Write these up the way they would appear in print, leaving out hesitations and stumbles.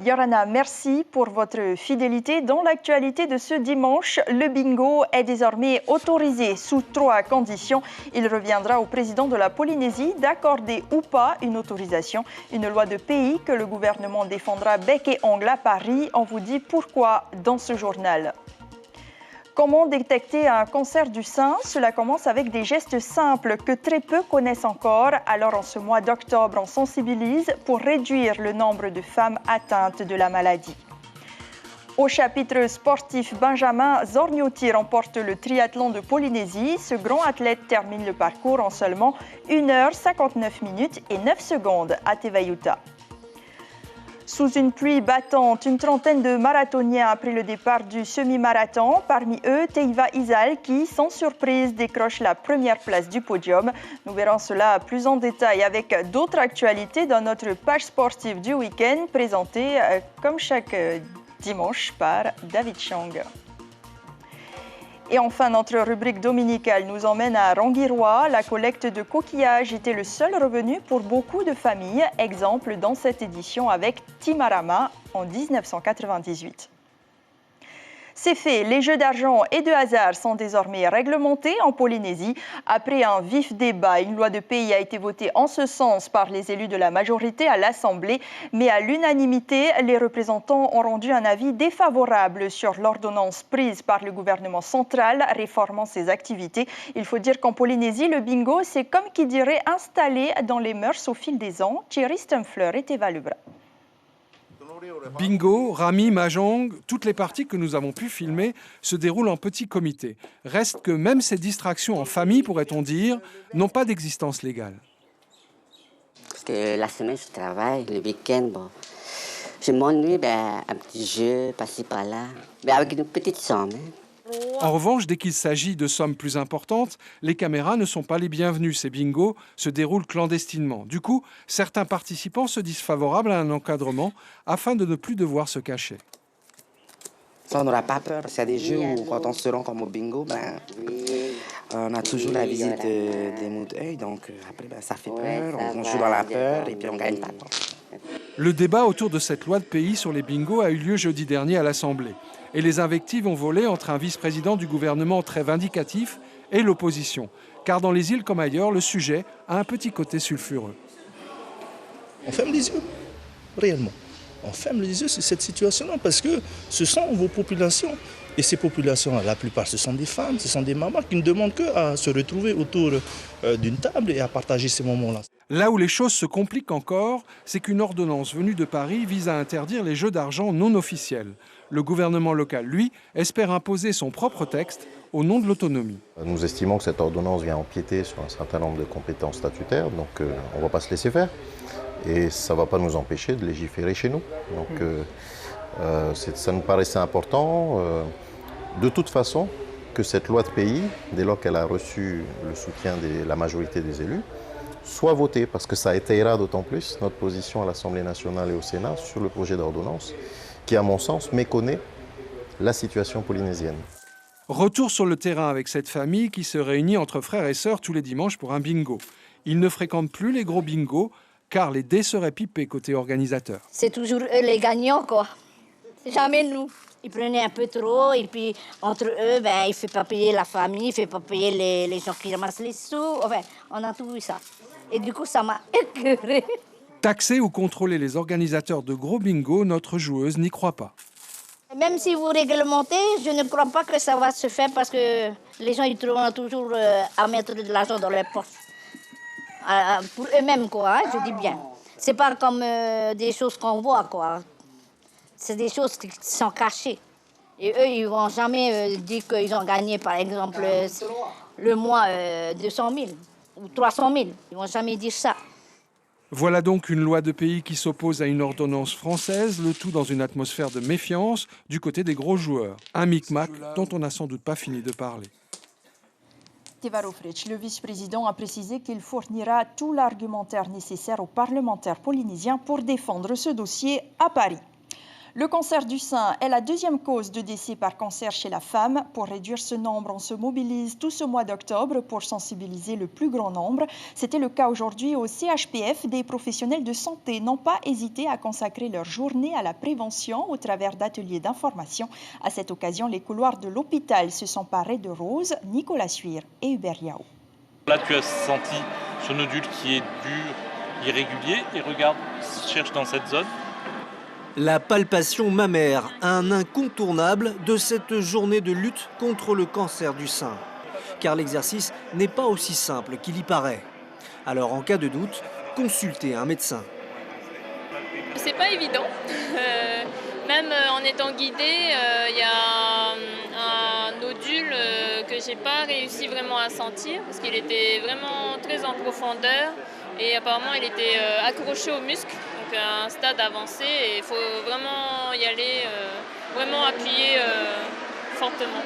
Yorana, merci pour votre fidélité. Dans l'actualité de ce dimanche, le bingo est désormais autorisé sous 3 conditions. Il reviendra au président de la Polynésie d'accorder ou pas une autorisation. Une loi de pays que le gouvernement défendra bec et ongle à Paris. On vous dit pourquoi dans ce journal. Comment détecter un cancer du sein? Cela commence avec des gestes simples que très peu connaissent encore. Alors en ce mois d'octobre, on sensibilise pour réduire le nombre de femmes atteintes de la maladie. Au chapitre sportif, Benjamin Zornioti remporte le triathlon de Polynésie. Ce grand athlète termine le parcours en seulement 1h59 minutes et 9 secondes à Tevayuta. Sous une pluie battante, une trentaine de marathoniens a pris le départ du semi-marathon. Parmi eux, Teiva Izal qui, sans surprise, décroche la première place du podium. Nous verrons cela plus en détail avec d'autres actualités dans notre page sportive du week-end, présentée comme chaque dimanche par David Chang. Et enfin, notre rubrique dominicale nous emmène à Rangiroa. La collecte de coquillages était le seul revenu pour beaucoup de familles. Exemple dans cette édition avec Timarama en 1998. C'est fait, les jeux d'argent et de hasard sont désormais réglementés en Polynésie. Après un vif débat, une loi de pays a été votée en ce sens par les élus de la majorité à l'Assemblée. Mais à l'unanimité, les représentants ont rendu un avis défavorable sur l'ordonnance prise par le gouvernement central réformant ses activités. Il faut dire qu'en Polynésie, le bingo, c'est comme qui dirait installé dans les mœurs au fil des ans. Thierry Stumfler et Teva Lubra. Bingo, Rami, Mahjong, toutes les parties que nous avons pu filmer se déroulent en petit comité. Reste que même ces distractions en famille, pourrait-on dire, n'ont pas d'existence légale. Parce que la semaine, je travaille, le week-end, bon, je m'ennuie, un petit jeu, par-ci, par-là, avec une petite somme. En revanche, dès qu'il s'agit de sommes plus importantes, les caméras ne sont pas les bienvenues. Ces bingos se déroulent clandestinement. Du coup, certains participants se disent favorables à un encadrement afin de ne plus devoir se cacher. Ça, on n'aura pas peur, parce qu'il y a des jeux où, quand on se rend comme au bingo, on a toujours la visite des mots d'œil, donc après, ça fait peur, on joue dans la peur et puis on gagne pas de temps. Le débat autour de cette loi de pays sur les bingos a eu lieu jeudi dernier à l'Assemblée. Et les invectives ont volé entre un vice-président du gouvernement très vindicatif et l'opposition. Car dans les îles comme ailleurs, le sujet a un petit côté sulfureux. On ferme les yeux, réellement. On ferme les yeux sur cette situation-là parce que ce sont vos populations. Et ces populations, la plupart, ce sont des femmes, ce sont des mamans qui ne demandent qu'à se retrouver autour d'une table et à partager ces moments-là. Là où les choses se compliquent encore, c'est qu'une ordonnance venue de Paris vise à interdire les jeux d'argent non officiels. Le gouvernement local, lui, espère imposer son propre texte au nom de l'autonomie. Nous estimons que cette ordonnance vient empiéter sur un certain nombre de compétences statutaires, donc on ne va pas se laisser faire. Et ça ne va pas nous empêcher de légiférer chez nous. Donc ça nous paraissait important, de toute façon, que cette loi de pays, dès lors qu'elle a reçu le soutien de la majorité des élus, soit votée, parce que ça étayera d'autant plus notre position à l'Assemblée nationale et au Sénat sur le projet d'ordonnance, qui, à mon sens, méconnaît la situation polynésienne. Retour sur le terrain avec cette famille qui se réunit entre frères et sœurs tous les dimanches pour un bingo. Ils ne fréquentent plus les gros bingos, car les dés seraient pipés côté organisateur. C'est toujours eux les gagnants, quoi. C'est jamais nous. Ils prenaient un peu trop, et puis entre eux, ils ne font pas payer la famille, ils ne font pas payer les gens qui ramassent les sous. Enfin, on a tout vu ça. Et du coup, ça m'a écœurée. Taxer ou contrôler les organisateurs de gros bingo, notre joueuse n'y croit pas. Même si vous réglementez, je ne crois pas que ça va se faire parce que les gens ils trouveront toujours à mettre de l'argent dans leurs poches. Pour eux-mêmes, quoi, je dis bien. C'est pas comme des choses qu'on voit, quoi. C'est des choses qui sont cachées. Et eux, ils vont jamais dire qu'ils ont gagné, par exemple, le mois 200 000 ou 300 000. Ils vont jamais dire ça. Voilà donc une loi de pays qui s'oppose à une ordonnance française, le tout dans une atmosphère de méfiance du côté des gros joueurs. Un micmac dont on n'a sans doute pas fini de parler. Tevarofric, le vice-président, a précisé qu'il fournira tout l'argumentaire nécessaire aux parlementaires polynésiens pour défendre ce dossier à Paris. Le cancer du sein est la deuxième cause de décès par cancer chez la femme. Pour réduire ce nombre, on se mobilise tout ce mois d'octobre pour sensibiliser le plus grand nombre. C'était le cas aujourd'hui au CHPF. Des professionnels de santé n'ont pas hésité à consacrer leur journée à la prévention au travers d'ateliers d'information. À cette occasion, les couloirs de l'hôpital se sont parés de roses. Nicolas Suir et Hubert Yao. Là, tu as senti ce nodule qui est dur, irrégulier, et regarde, cherche dans cette zone. La palpation mammaire, un incontournable de cette journée de lutte contre le cancer du sein. Car l'exercice n'est pas aussi simple qu'il y paraît. Alors en cas de doute, consultez un médecin. C'est pas évident. Même en étant guidée, il y a un nodule que j'ai pas réussi vraiment à sentir parce qu'il était vraiment très en profondeur et apparemment il était accroché au muscle. Donc à un stade avancé et il faut vraiment y aller, vraiment appuyer fortement.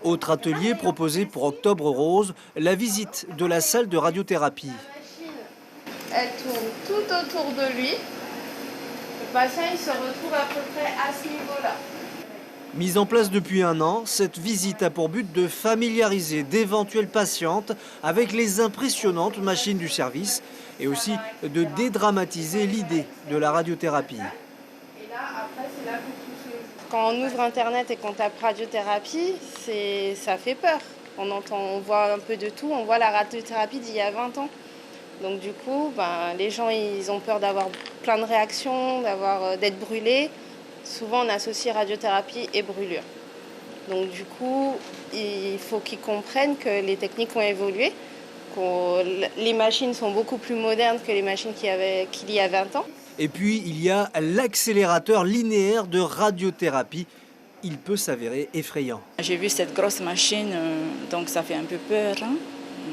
Autre atelier proposé pour Octobre Rose, la visite de la salle de radiothérapie. Elle tourne tout autour de lui. Le patient il se retrouve à peu près à ce niveau-là. Mise en place depuis 1 an, cette visite a pour but de familiariser d'éventuelles patientes avec les impressionnantes machines du service et aussi de dédramatiser l'idée de la radiothérapie. Quand on ouvre Internet et qu'on tape radiothérapie, ça fait peur. On voit un peu de tout, on voit la radiothérapie d'il y a 20 ans. Donc du coup, les gens ils ont peur d'avoir plein de réactions, d'être brûlés. Souvent, on associe radiothérapie et brûlure. Donc du coup, il faut qu'ils comprennent que les techniques ont évolué, que les machines sont beaucoup plus modernes que les machines qu'il y a 20 ans. Et puis, il y a l'accélérateur linéaire de radiothérapie. Il peut s'avérer effrayant. J'ai vu cette grosse machine, donc ça fait un peu peur. Hein.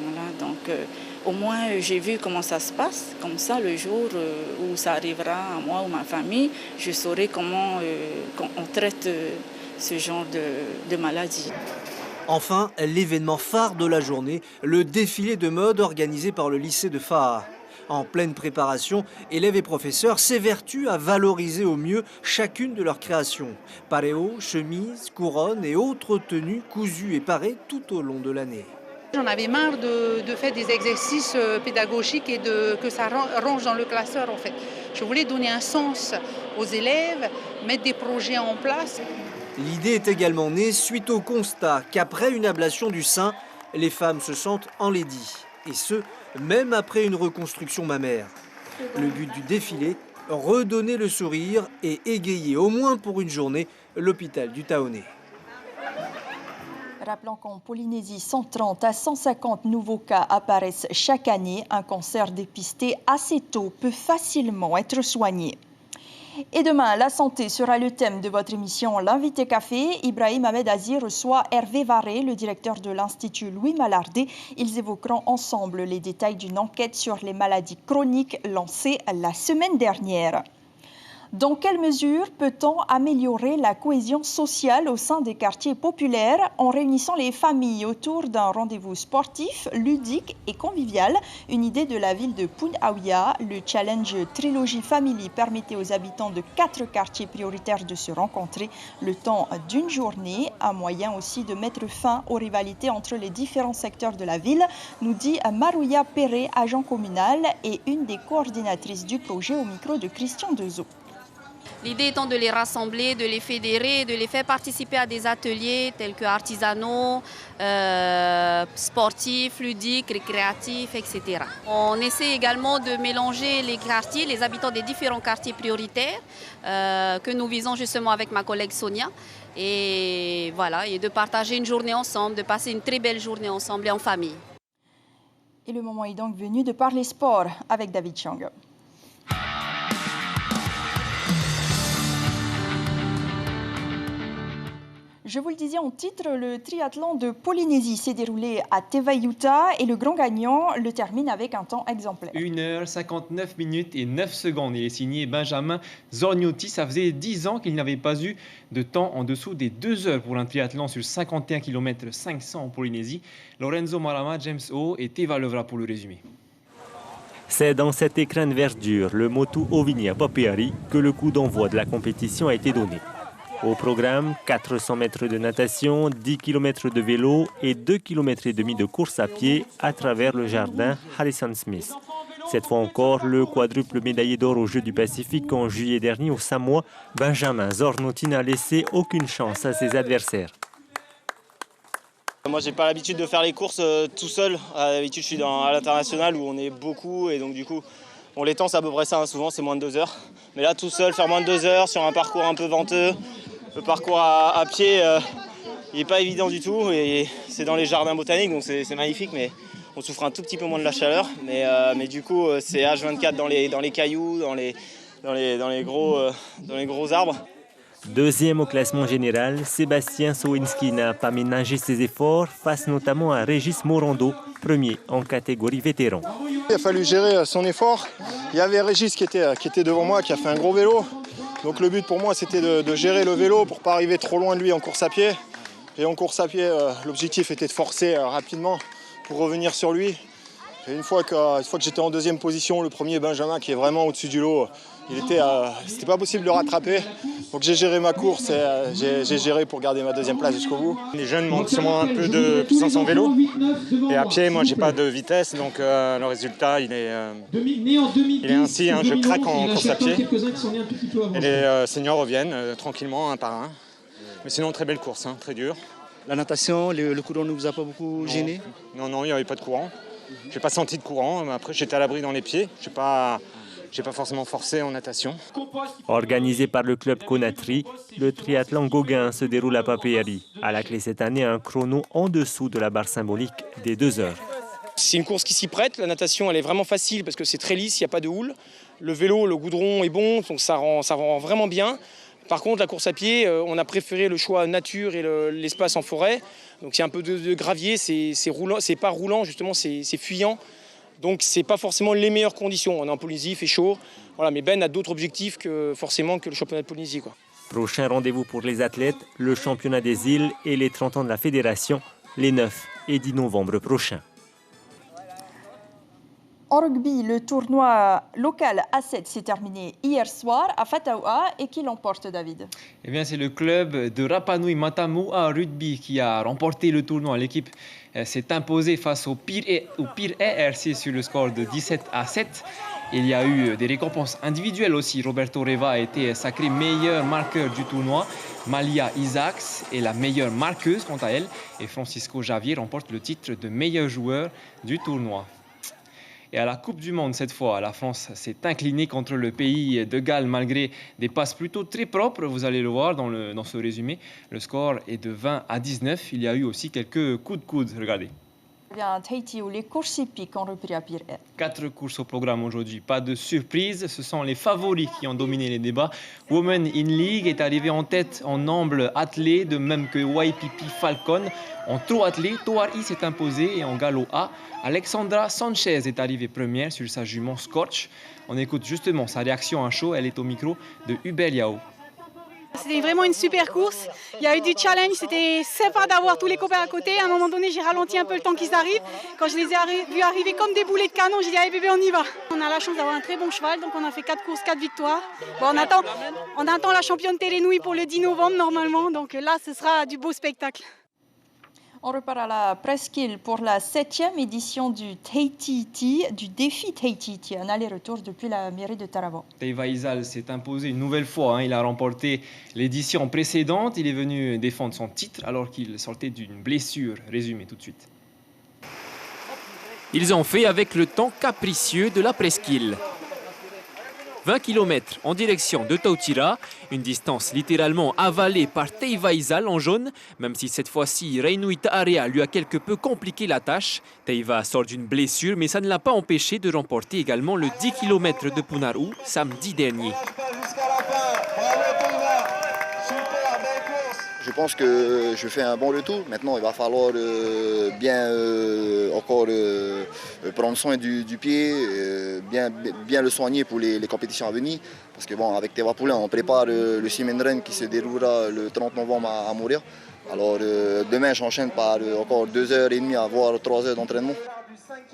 Voilà, donc, au moins, j'ai vu comment ça se passe. Comme ça, le jour où ça arrivera à moi ou ma famille, je saurai comment on traite ce genre de maladie. Enfin, l'événement phare de la journée, le défilé de mode organisé par le lycée de Faha. En pleine préparation, élèves et professeurs s'évertuent à valoriser au mieux chacune de leurs créations. Paréo, chemises, couronnes et autres tenues cousues et parées tout au long de l'année. J'en avais marre de faire des exercices pédagogiques et que ça ronge dans le classeur en fait. Je voulais donner un sens aux élèves, mettre des projets en place. L'idée est également née suite au constat qu'après une ablation du sein, les femmes se sentent enlaidies. Et ce, même après une reconstruction mammaire. Le but du défilé, redonner le sourire et égayer au moins pour une journée l'hôpital du Taoné. Rappelons qu'en Polynésie, 130 à 150 nouveaux cas apparaissent chaque année. Un cancer dépisté assez tôt peut facilement être soigné. Et demain, la santé sera le thème de votre émission L'Invité Café. Ibrahim Ahmed Aziz reçoit Hervé Varé, le directeur de l'Institut Louis Malardé. Ils évoqueront ensemble les détails d'une enquête sur les maladies chroniques lancée la semaine dernière. Dans quelle mesure peut-on améliorer la cohésion sociale au sein des quartiers populaires en réunissant les familles autour d'un rendez-vous sportif, ludique et convivial? Une idée de la ville de Punaouia. Le challenge Trilogie Family permettait aux habitants de 4 quartiers prioritaires de se rencontrer le temps d'une journée. Un moyen aussi de mettre fin aux rivalités entre les différents secteurs de la ville, nous dit Marouya Perret, agent communal et une des coordinatrices du projet au micro de Christian Dezo. L'idée étant de les rassembler, de les fédérer, de les faire participer à des ateliers tels que artisanaux, sportifs, ludiques, récréatifs, etc. On essaie également de mélanger les quartiers, les habitants des différents quartiers prioritaires que nous visons justement avec ma collègue Sonia. Et voilà, et de partager une journée ensemble, de passer une très belle journée ensemble et en famille. Et le moment est donc venu de parler sport avec David Chang. Je vous le disais en titre, le triathlon de Polynésie s'est déroulé à Tevayuta et le grand gagnant le termine avec un temps exemplaire. 1h59 minutes et 9 secondes. Il est signé Benjamin Zorniotti. Ça faisait 10 ans qu'il n'avait pas eu de temps en dessous des 2 heures pour un triathlon sur 51 km 500 en Polynésie. Lorenzo Marama, James O et Teva Levra pour le résumé. C'est dans cet écrin de verdure, le Motu Ovinia Papeari, que le coup d'envoi de la compétition a été donné. Au programme, 400 mètres de natation, 10 km de vélo et 2,5 km de course à pied à travers le jardin Harrison Smith. Cette fois encore, le quadruple médaillé d'or aux Jeux du Pacifique en juillet dernier au Samoa, Benjamin Zornotti n'a laissé aucune chance à ses adversaires. Moi, j'ai pas l'habitude de faire les courses tout seul. D'habitude, je suis à l'international où on est beaucoup et donc du coup, les temps c'est à peu près ça. Hein. Souvent, c'est moins de 2 heures. Mais là, tout seul, faire moins de 2 heures sur un parcours un peu venteux, le parcours à pied, il n'est pas évident du tout. Et c'est dans les jardins botaniques, donc c'est magnifique, mais on souffre un tout petit peu moins de la chaleur. Mais du coup, c'est H24 dans les cailloux, dans les gros arbres. Deuxième au classement général, Sébastien Sowinski n'a pas ménagé ses efforts face notamment à Régis Morando, premier en catégorie vétéran. Il a fallu gérer son effort. Il y avait Régis qui était devant moi, qui a fait un gros vélo. Donc le but pour moi c'était de gérer le vélo pour ne pas arriver trop loin de lui en course à pied. Et en course à pied, l'objectif était de forcer rapidement pour revenir sur lui. Et une fois que j'étais en deuxième position, le premier Benjamin qui est vraiment au-dessus du lot, c'était pas possible de le rattraper. Donc j'ai géré ma course et j'ai géré pour garder ma deuxième place jusqu'au bout. Les jeunes montent sûrement un peu de puissance en vélo. Et à pied, moi j'ai pas de vitesse, donc le résultat il est ainsi. Hein, je craque en course à pied. Et les seniors reviennent tranquillement un par un. Mais sinon très belle course, hein, très dure. La natation, le courant ne vous a pas beaucoup gêné? Non, il n'y avait pas de courant. J'ai pas senti de courant. Après j'étais à l'abri dans les pieds. J'ai pas forcément forcé en natation. Organisé par le club Conatry, le triathlon Gauguin se déroule à Papeari. À la clé cette année, un chrono en dessous de la barre symbolique des 2 heures. C'est une course qui s'y prête. La natation, elle est vraiment facile parce que c'est très lisse, il n'y a pas de houle. Le vélo, le goudron est bon, donc ça rend vraiment bien. Par contre, la course à pied, on a préféré le choix nature et l'espace en forêt. Donc il y a un peu de gravier, c'est roulant, c'est pas roulant justement, c'est fuyant. Donc c'est pas forcément les meilleures conditions. On est en Polynésie, il fait chaud. Voilà, mais Ben a d'autres objectifs que le championnat de Polynésie, quoi. Prochain rendez-vous pour les athlètes, le championnat des îles et les 30 ans de la fédération, les 9 et 10 novembre prochains. En rugby, le tournoi local A7 s'est terminé hier soir à Fataoua et qui l'emporte, David? Eh bien, c'est le club de Rapa Nui Matamua Rugby qui a remporté le tournoi. L'équipe s'est imposée face au pire ERC sur le score de 17-7. Il y a eu des récompenses individuelles aussi. Roberto Reva a été sacré meilleur marqueur du tournoi. Malia Isaacs est la meilleure marqueuse quant à elle. Et Francisco Javier remporte le titre de meilleur joueur du tournoi. Et à la Coupe du Monde, cette fois, la France s'est inclinée contre le pays de Galles malgré des passes plutôt très propres. Vous allez le voir dans ce résumé. Le score est de 20-19. Il y a eu aussi quelques coups de coude. Regardez. À Tahiti, où les courses hippiques ont repris à Pire. 4 courses au programme aujourd'hui. Pas de surprise. Ce sont les favoris qui ont dominé les débats. Women in League est arrivée en tête en amble attelé, de même que Waipipi Falcon. En trot attelé, Toari s'est imposé et en galop A, Alexandra Sanchez est arrivée première sur sa jument Scorch. On écoute justement sa réaction à chaud. Elle est au micro de Hubert Yao. C'était vraiment une super course. Il y a eu du challenge, c'était sympa d'avoir tous les copains à côté. À un moment donné, j'ai ralenti un peu le temps qu'ils arrivent. Quand je les ai vus arriver comme des boulets de canon, j'ai dit allez bébé, on y va. On a la chance d'avoir un très bon cheval, donc on a fait 4 courses, 4 victoires. Bon, on attend la championne Télénouille pour le 10 novembre normalement, donc là ce sera du beau spectacle. On repart à la presqu'île pour la 7e édition du Tahiti, du défi Tahiti, un aller-retour depuis la mairie de Tarawa. Teiva Isal s'est imposé une nouvelle fois. Il a remporté l'édition précédente. Il est venu défendre son titre alors qu'il sortait d'une blessure. Résumé tout de suite. Ils ont fait avec le temps capricieux de la presqu'île. 20 km en direction de Tautira, une distance littéralement avalée par Teiva Isal en jaune, même si cette fois-ci Reinui Ta'area lui a quelque peu compliqué la tâche. Teiva sort d'une blessure, mais ça ne l'a pas empêché de remporter également le 10 km de Punaru samedi dernier. Je pense que je fais un bon retour. Maintenant, il va falloir bien prendre soin du pied, bien le soigner pour les compétitions à venir. Parce que bon, avec Teva Poulain, on prépare le Simen Run qui se déroulera le 30 novembre à Montréal. Alors demain, j'enchaîne par encore 2h30 voire 3 heures d'entraînement.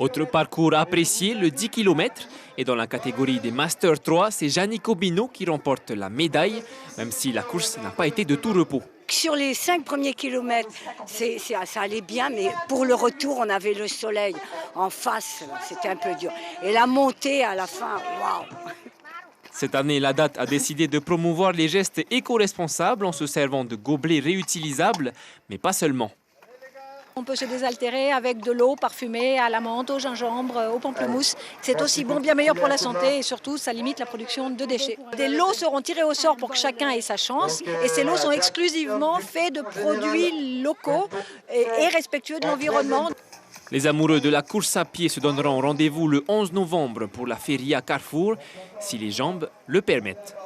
Autre parcours apprécié, le 10 km. Et dans la catégorie des Master 3, c'est Giannico Bino qui remporte la médaille, même si la course n'a pas été de tout repos. Sur les 5 premiers kilomètres, ça allait bien, mais pour le retour, on avait le soleil en face, c'était un peu dur. Et la montée à la fin, waouh! Cette année, la date a décidé de promouvoir les gestes éco-responsables en se servant de gobelets réutilisables, mais pas seulement. On peut se désaltérer avec de l'eau parfumée à la menthe, au gingembre, au pamplemousse. C'est aussi bon, bien meilleur pour la santé et surtout, ça limite la production de déchets. Des lots seront tirés au sort pour que chacun ait sa chance. Et ces lots sont exclusivement faits de produits locaux et respectueux de l'environnement. Les amoureux de la course à pied se donneront rendez-vous le 11 novembre pour la Feria Carrefour, si les jambes le permettent.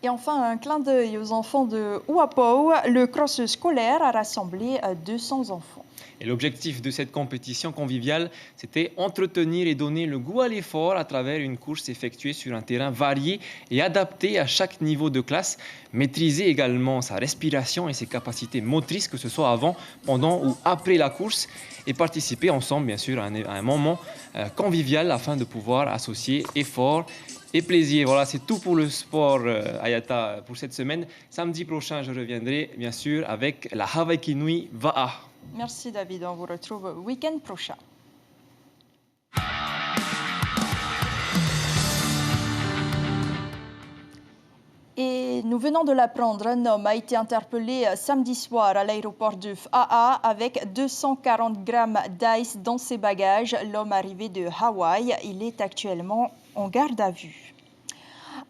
Et enfin, un clin d'œil aux enfants de Huapou. Le cross scolaire a rassemblé 200 enfants. Et l'objectif de cette compétition conviviale, c'était entretenir et donner le goût à l'effort à travers une course effectuée sur un terrain varié et adapté à chaque niveau de classe. Maîtriser également sa respiration et ses capacités motrices, que ce soit avant, pendant ou après la course. Et participer ensemble, bien sûr, à un moment convivial afin de pouvoir associer effort et plaisir. Voilà, c'est tout pour le sport, Ayata, pour cette semaine. Samedi prochain, je reviendrai, bien sûr, avec la Hawaii Nui Va'a. Merci David, on vous retrouve week-end prochain. Et nous venons de l'apprendre, un homme a été interpellé samedi soir à l'aéroport de Fa'a avec 240 grammes d'ice dans ses bagages. L'homme arrivé de Hawaï, il est actuellement en garde à vue.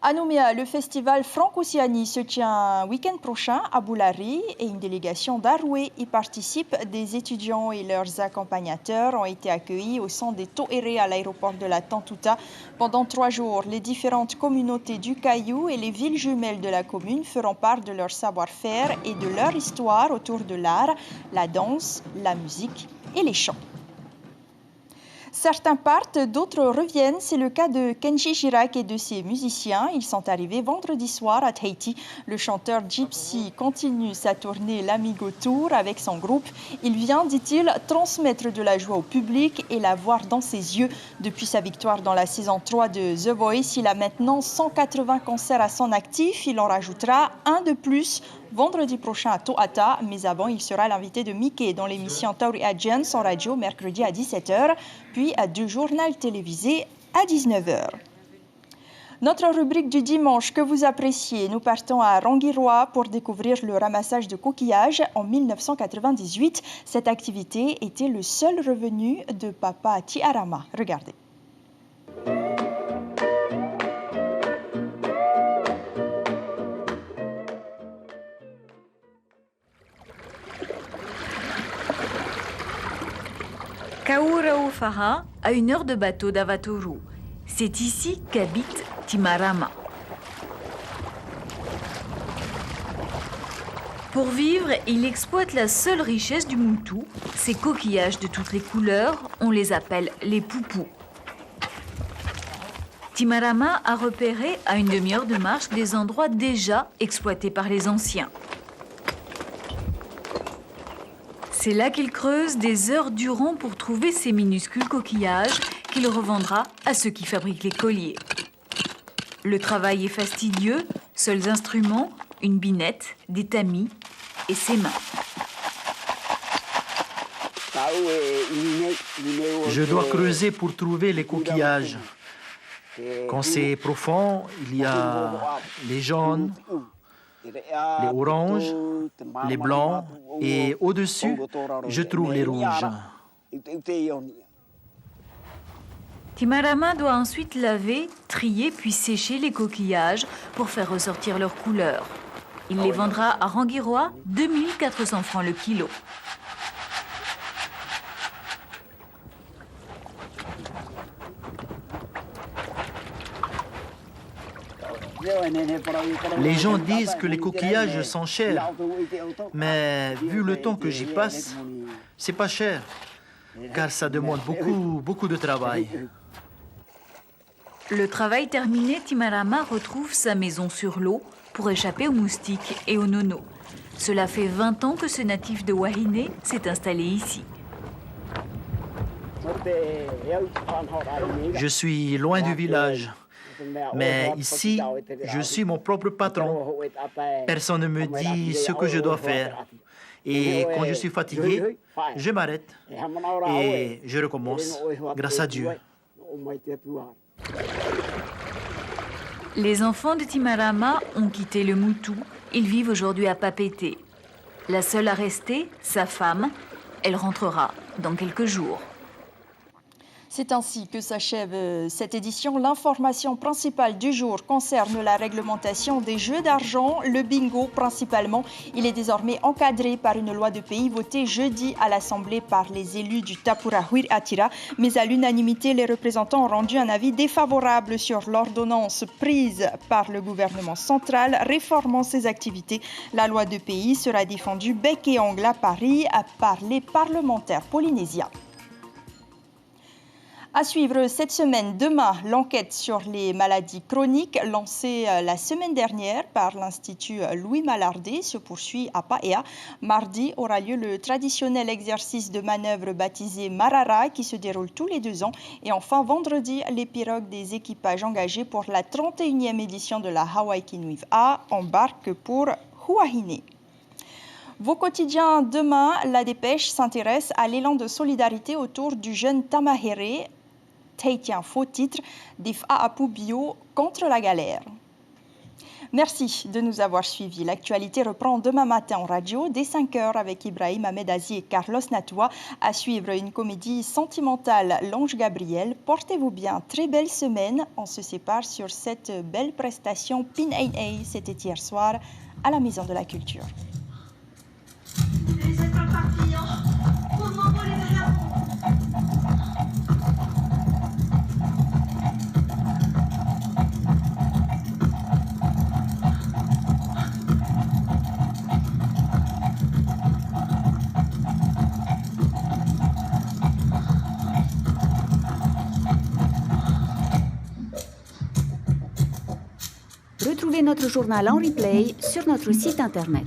À Nouméa, le festival Franco-Océanie se tient week-end prochain à Boulari et une délégation d'Aroué y participe. Des étudiants et leurs accompagnateurs ont été accueillis au centre des Toéré à l'aéroport de la Tantouta. Pendant 3 jours, les différentes communautés du Caillou et les villes jumelles de la commune feront part de leur savoir-faire et de leur histoire autour de l'art, la danse, la musique et les chants. Certains partent, d'autres reviennent. C'est le cas de Kenji Girac et de ses musiciens. Ils sont arrivés vendredi soir à Tahiti. Le chanteur Gypsy continue sa tournée l'Amigo Tour avec son groupe. Il vient, dit-il, transmettre de la joie au public et la voir dans ses yeux. Depuis sa victoire dans la saison 3 de The Voice, il a maintenant 180 concerts à son actif. Il en rajoutera un de plus vendredi prochain à Toata, mais avant, il sera l'invité de Mickey dans l'émission Tauri Agents en radio mercredi à 17h, puis à 2 journaux télévisés à 19h. Notre rubrique du dimanche que vous appréciez, nous partons à Rangiroa pour découvrir le ramassage de coquillages. En 1998, cette activité était le seul revenu de Papa Tiarama. Regardez. Kauraufaha, à 1 heure de bateau d'Avatoru. C'est ici qu'habite Timarama. Pour vivre, il exploite la seule richesse du Moutou, ces coquillages de toutes les couleurs, on les appelle les poupous. Timarama a repéré à 1 demi-heure de marche des endroits déjà exploités par les anciens. C'est là qu'il creuse des heures durant pour trouver ces minuscules coquillages qu'il revendra à ceux qui fabriquent les colliers. Le travail est fastidieux, seuls instruments, une binette, des tamis et ses mains. Je dois creuser pour trouver les coquillages. Quand c'est profond, il y a les jaunes, les oranges, les blancs et au-dessus, je trouve les rouges. Timarama doit ensuite laver, trier puis sécher les coquillages pour faire ressortir leurs couleurs. Il les vendra à Rangiroa 2400 francs le kilo. Les gens disent que les coquillages sont chers, mais vu le temps que j'y passe, c'est pas cher, car ça demande beaucoup de travail. Le travail terminé, Timarama retrouve sa maison sur l'eau pour échapper aux moustiques et aux nonos. Cela fait 20 ans que ce natif de Wahine s'est installé ici. Je suis loin du village, mais ici, je suis mon propre patron. Personne ne me dit ce que je dois faire. Et quand je suis fatigué, je m'arrête et je recommence, grâce à Dieu. Les enfants de Timarama ont quitté le Moutou. Ils vivent aujourd'hui à Papeete. La seule à rester, sa femme, elle rentrera dans quelques jours. C'est ainsi que s'achève cette édition. L'information principale du jour concerne la réglementation des jeux d'argent, le bingo principalement. Il est désormais encadré par une loi de pays votée jeudi à l'Assemblée par les élus du Tapura Huir-Atira. Mais à l'unanimité, les représentants ont rendu un avis défavorable sur l'ordonnance prise par le gouvernement central réformant ces activités. La loi de pays sera défendue bec et ongle à Paris par les parlementaires polynésiens. À suivre cette semaine, demain, l'enquête sur les maladies chroniques lancée la semaine dernière par l'Institut Louis Mallardet se poursuit à Paea. Mardi aura lieu le traditionnel exercice de manœuvre baptisé Marara qui se déroule tous les 2 ans. Et enfin, vendredi, les pirogues des équipages engagés pour la 31e édition de la Hawaii Kinuiv A embarquent pour Huahine. Vos quotidiens demain, la Dépêche s'intéresse à l'élan de solidarité autour du jeune Tamahere. Taitien, faux titre, Dif Aapu Bio contre la galère. Merci de nous avoir suivis. L'actualité reprend demain matin en radio dès 5h avec Ibrahim Ahmedazi et Carlos Natua. À suivre une comédie sentimentale, L'Ange Gabriel. Portez-vous bien, très belle semaine. On se sépare sur cette belle prestation Pin AA. C'était hier soir à la Maison de la Culture. Retrouvez notre journal en replay sur notre site internet.